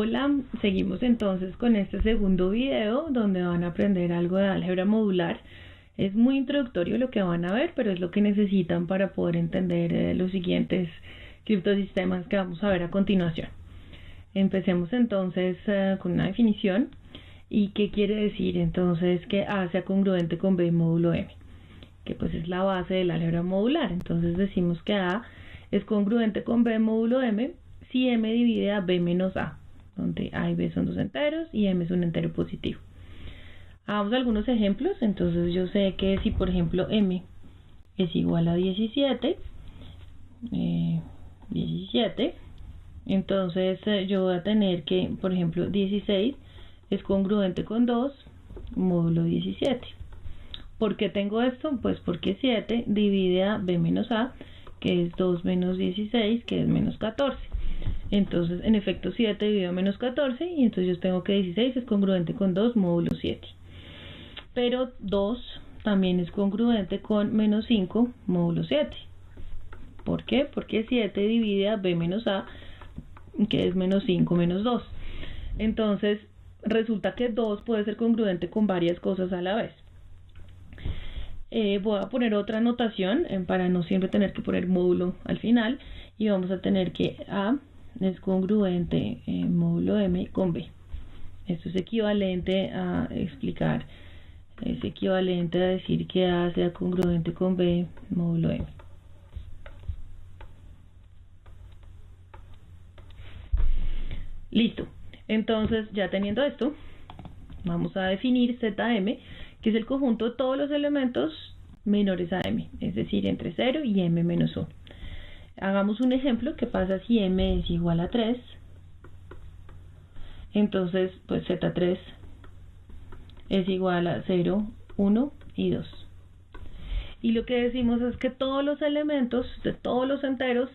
Hola, seguimos entonces con este segundo video donde van a aprender algo de álgebra modular. Es muy introductorio lo que van a ver, pero es lo que necesitan para poder entender los siguientes criptosistemas que vamos a ver a continuación. Empecemos entonces con una definición. ¿Y qué quiere decir entonces que A sea congruente con B módulo M? Que pues es la base del álgebra modular. Entonces decimos que A es congruente con B módulo M si M divide a B menos A, donde A y B son dos enteros y M es un entero positivo. Hagamos algunos ejemplos. Entonces yo sé que si por ejemplo M es igual a 17, entonces yo voy a tener que, por ejemplo, 16 es congruente con 2 módulo 17. ¿Por qué tengo esto? Pues porque 7 divide a B menos A, que es 2 menos 16, que es menos 14. Entonces, en efecto, 7 dividido a menos 14, y entonces yo tengo que 16 es congruente con 2 módulo 7. Pero 2 también es congruente con menos 5 módulo 7. ¿Por qué? Porque 7 divide a B menos A, que es menos 5 menos 2. Entonces, resulta que 2 puede ser congruente con varias cosas a la vez. Voy a poner otra notación para no siempre tener que poner módulo al final, y vamos a tener que A es congruente módulo M con B. Esto es equivalente a explicar, es equivalente a decir que A sea congruente con B módulo M. Listo. Entonces, ya teniendo esto, vamos a definir ZM, que es el conjunto de todos los elementos menores a M, es decir, entre 0 y M menos 1. Hagamos un ejemplo. ¿Qué pasa si M es igual a 3? Entonces, pues Z3 es igual a 0, 1 y 2. Y lo que decimos es que todos los elementos de todos los enteros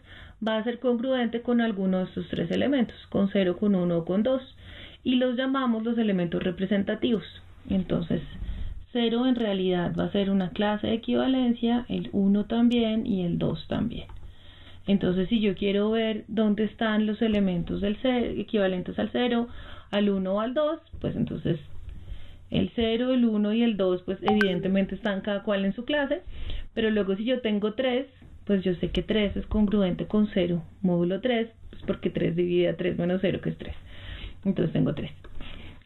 va a ser congruente con alguno de estos tres elementos, con 0, con 1 o con 2. Y los llamamos los elementos representativos. Entonces, 0 en realidad va a ser una clase de equivalencia, el 1 también y el 2 también. Entonces, si yo quiero ver dónde están los elementos del 0, equivalentes al 0, al 1 o al 2, pues entonces el 0, el 1 y el 2, pues evidentemente están cada cual en su clase, pero luego si yo tengo 3, pues yo sé que 3 es congruente con 0 módulo 3, pues porque 3 divide a 3 menos 0, que es 3. Entonces tengo 3.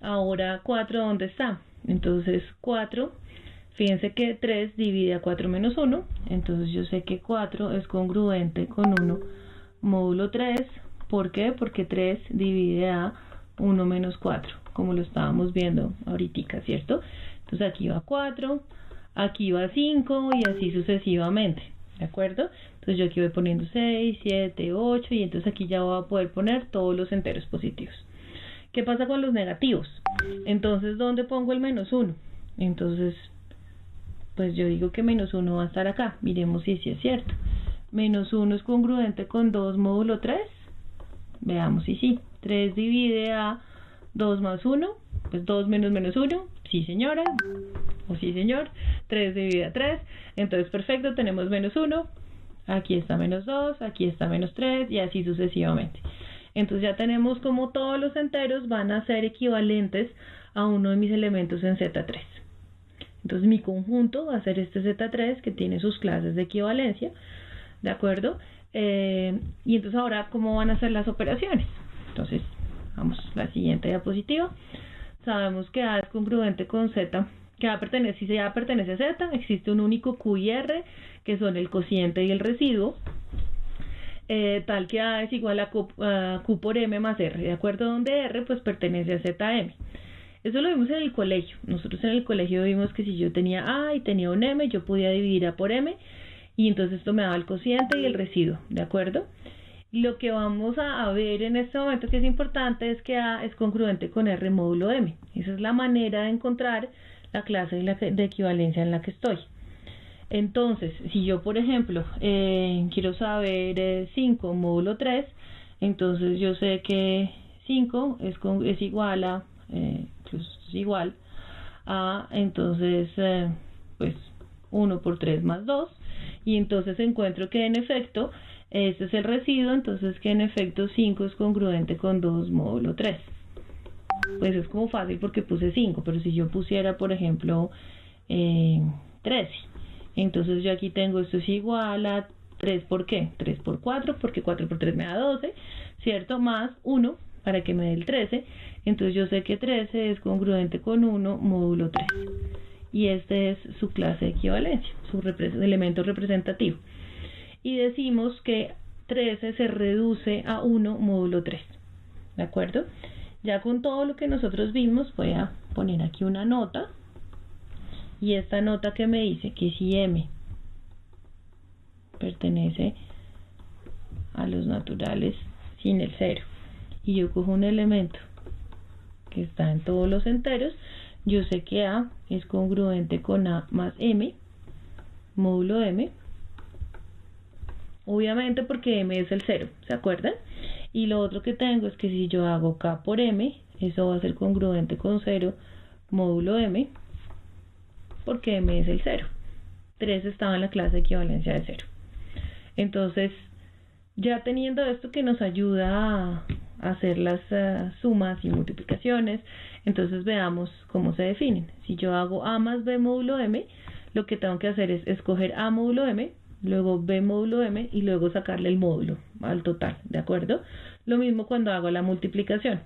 Ahora 4, ¿dónde está? Entonces 4, fíjense que 3 divide a 4 menos 1, entonces yo sé que 4 es congruente con 1 módulo 3. ¿Por qué? Porque 3 divide a 1 menos 4, como lo estábamos viendo ahorita, ¿cierto? Entonces aquí va 4, aquí va 5 y así sucesivamente, ¿de acuerdo? Entonces yo aquí voy poniendo 6, 7, 8 y entonces aquí ya voy a poder poner todos los enteros positivos. ¿Qué pasa con los negativos? Entonces, ¿dónde pongo el menos 1? Entonces, pues yo digo que menos 1 va a estar acá. Miremos si es cierto. Menos 1 es congruente con 2 módulo 3. Veamos si sí. 3 divide a 2 más 1. Pues 2 menos menos 1. Sí, señora. O sí, señor. 3 divide a 3. Entonces, perfecto. Tenemos menos 1. Aquí está menos 2. Aquí está menos 3. Y así sucesivamente. Entonces ya tenemos como todos los enteros van a ser equivalentes a uno de mis elementos en Z3. Entonces mi conjunto va a ser este Z3 que tiene sus clases de equivalencia, ¿de acuerdo? Y entonces ahora, ¿cómo van a ser las operaciones? Entonces, vamos a la siguiente diapositiva. Sabemos que A es congruente con Z, que si A pertenece a Z, existe un único Q y R, que son el cociente y el residuo. Tal que A es igual a Q por M más R, ¿de acuerdo? Donde R pues pertenece a ZM. Eso lo vimos en el colegio. Nosotros en el colegio vimos que si yo tenía A y tenía un M, yo podía dividir A por M, y entonces esto me daba el cociente y el residuo, ¿de acuerdo? Lo que vamos a ver en este momento que es importante es que A es congruente con R módulo M. Esa es la manera de encontrar la clase de equivalencia en la que estoy. Entonces, si yo, por ejemplo, quiero saber 5 módulo 3, entonces yo sé que 5 es igual a, entonces, pues 1 por 3 más 2, y entonces encuentro que en efecto Este es el residuo, entonces que en efecto 5 es congruente con 2 módulo 3. Pues es como fácil porque puse 5, pero si yo pusiera, por ejemplo, 13, entonces yo aquí tengo esto es igual a 3, ¿por qué? 3 por 4, porque 4 por 3 me da 12, ¿cierto? Más 1 para que me dé el 13, entonces yo sé que 13 es congruente con 1 módulo 3. Y este es su clase de equivalencia, su elemento representativo. Y decimos que 13 se reduce a 1 módulo 3, ¿de acuerdo? Ya con todo lo que nosotros vimos, voy a poner aquí una nota, y esta nota que me dice que si M pertenece a los naturales sin el 0, y yo cojo un elemento que está en todos los enteros, yo sé que A es congruente con A más M, módulo M, obviamente porque M es el 0, ¿se acuerdan? Y lo otro que tengo es que si yo hago K por M, eso va a ser congruente con 0, módulo M, porque M es el 0. 3 estaba en la clase de equivalencia de 0. Entonces, ya teniendo esto que nos ayuda a hacer las sumas y multiplicaciones, entonces veamos cómo se definen. Si yo hago A más B módulo M, lo que tengo que hacer es escoger A módulo M, luego B módulo M y luego sacarle el módulo al total, ¿de acuerdo? Lo mismo cuando hago la multiplicación.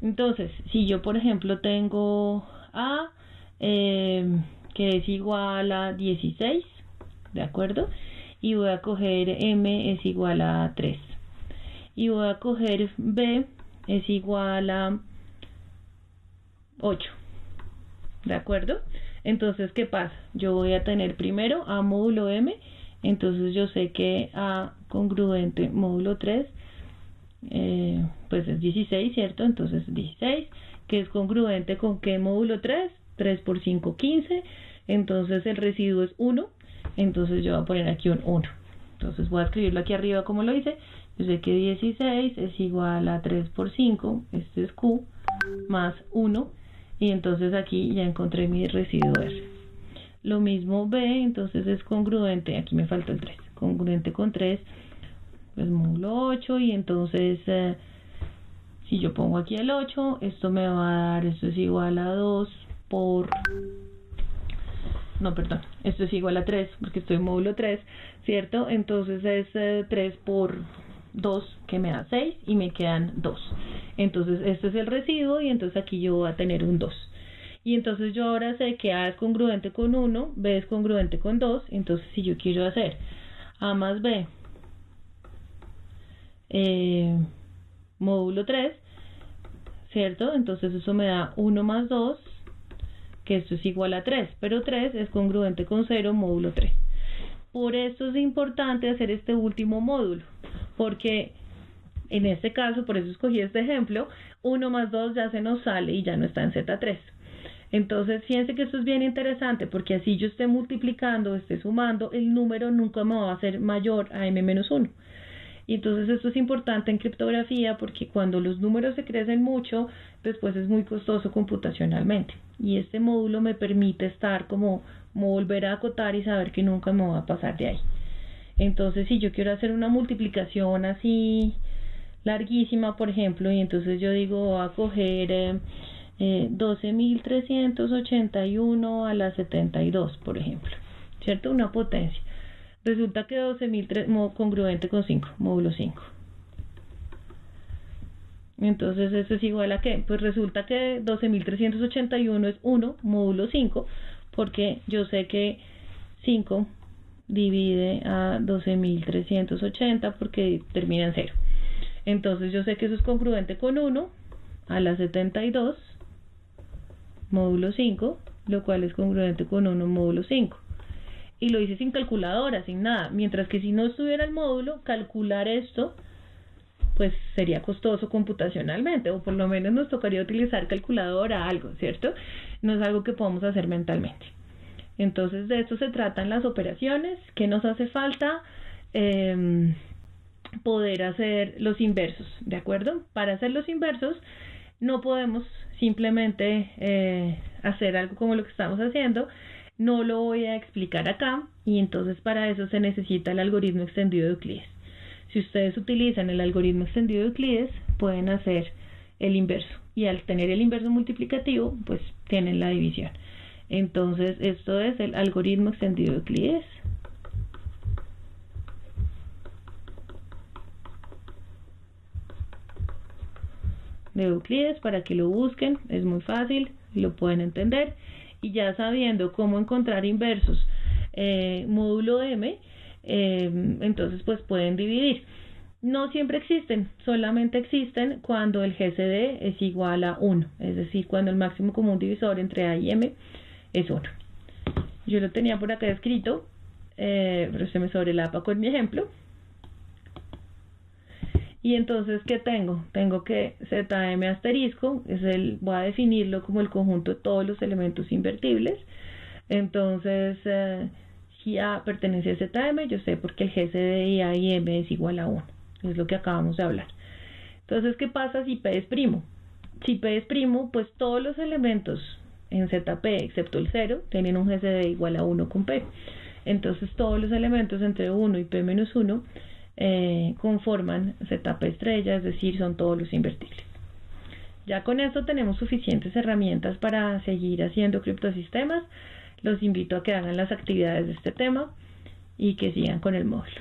Entonces, si yo por ejemplo tengo A que es igual a 16, ¿de acuerdo? Y voy a coger M es igual a 3. Y voy a coger B es igual a 8, ¿de acuerdo? Entonces, ¿qué pasa? Yo voy a tener primero A módulo M, entonces yo sé que A congruente módulo 3, pues es 16, ¿cierto? Entonces 16, que es congruente con ¿qué módulo 3? 3 por 5, 15, entonces el residuo es 1, entonces yo voy a poner aquí un 1. Entonces voy a escribirlo aquí arriba como lo hice. Yo sé que 16 es igual a 3 por 5, este es Q, más 1, y entonces aquí ya encontré mi residuo R. Lo mismo B, entonces es congruente, aquí me faltó el 3, congruente con 3, pues módulo 8, y entonces si yo pongo aquí el 8, esto me va a dar, esto es igual a 2 por... No, perdón, esto es igual a 3, porque estoy en módulo 3, ¿cierto? Entonces es 3 por 2, que me da 6, y me quedan 2. Entonces este es el residuo, y entonces aquí yo voy a tener un 2. Y entonces yo ahora sé que A es congruente con 1, B es congruente con 2, entonces si yo quiero hacer A más B módulo 3, ¿cierto? Entonces eso me da 1 más 2, que esto es igual a 3, pero 3 es congruente con 0 módulo 3. Por eso es importante hacer este último módulo, porque en este caso, por eso escogí este ejemplo, 1 más 2 ya se nos sale y ya no está en Z3. Entonces, fíjense que esto es bien interesante, porque así yo esté multiplicando, esté sumando, el número nunca me va a ser mayor a m-1. Y entonces esto es importante en criptografía porque cuando los números se crecen mucho, después es muy costoso computacionalmente. Y este módulo me permite estar como volver a acotar y saber que nunca me va a pasar de ahí. Entonces, si yo quiero hacer una multiplicación así larguísima, por ejemplo, y entonces yo digo, voy a coger 12.381 a la 72, por ejemplo, ¿cierto? Una potencia. Resulta que 12.000 congruente con 5, módulo 5. Entonces, ¿esto es igual a qué? Pues resulta que 12.381 es 1, módulo 5, porque yo sé que 5 divide a 12.380 porque termina en 0. Entonces, yo sé que eso es congruente con 1 a la 72, módulo 5, lo cual es congruente con 1, módulo 5. Y lo hice sin calculadora, sin nada. Mientras que si no estuviera el módulo, calcular esto, pues sería costoso computacionalmente, o por lo menos nos tocaría utilizar calculadora, algo, ¿cierto? No es algo que podamos hacer mentalmente. Entonces, de esto se tratan las operaciones. ¿Qué nos hace falta? Poder hacer los inversos, ¿de acuerdo? Para hacer los inversos, no podemos simplemente hacer algo como lo que estamos haciendo. No lo voy a explicar acá, y entonces para eso se necesita el algoritmo extendido de Euclides. Si ustedes utilizan el algoritmo extendido de Euclides, pueden hacer el inverso. Y al tener el inverso multiplicativo, pues tienen la división. Entonces, esto es el algoritmo extendido de Euclides. De Euclides, para que lo busquen, es muy fácil, lo pueden entender. Y ya sabiendo cómo encontrar inversos módulo m, entonces pues pueden dividir. No siempre existen, solamente existen cuando el GCD es igual a 1, es decir, cuando el máximo común divisor entre A y M es 1. Yo lo tenía por acá escrito, pero se me sobrelapa con mi ejemplo. Y entonces, ¿qué tengo? Tengo que ZM asterisco, voy a definirlo como el conjunto de todos los elementos invertibles. Entonces, si A pertenece a ZM, yo sé porque el GCD de A y M es igual a 1. Es lo que acabamos de hablar. Entonces, ¿qué pasa si P es primo? Si P es primo, pues todos los elementos en ZP, excepto el 0, tienen un GCD igual a 1 con P. Entonces, todos los elementos entre 1 y P menos 1 conforman ZP estrella, es decir, son todos los invertibles. Ya con esto tenemos suficientes herramientas para seguir haciendo criptosistemas. Los invito a que hagan las actividades de este tema y que sigan con el módulo.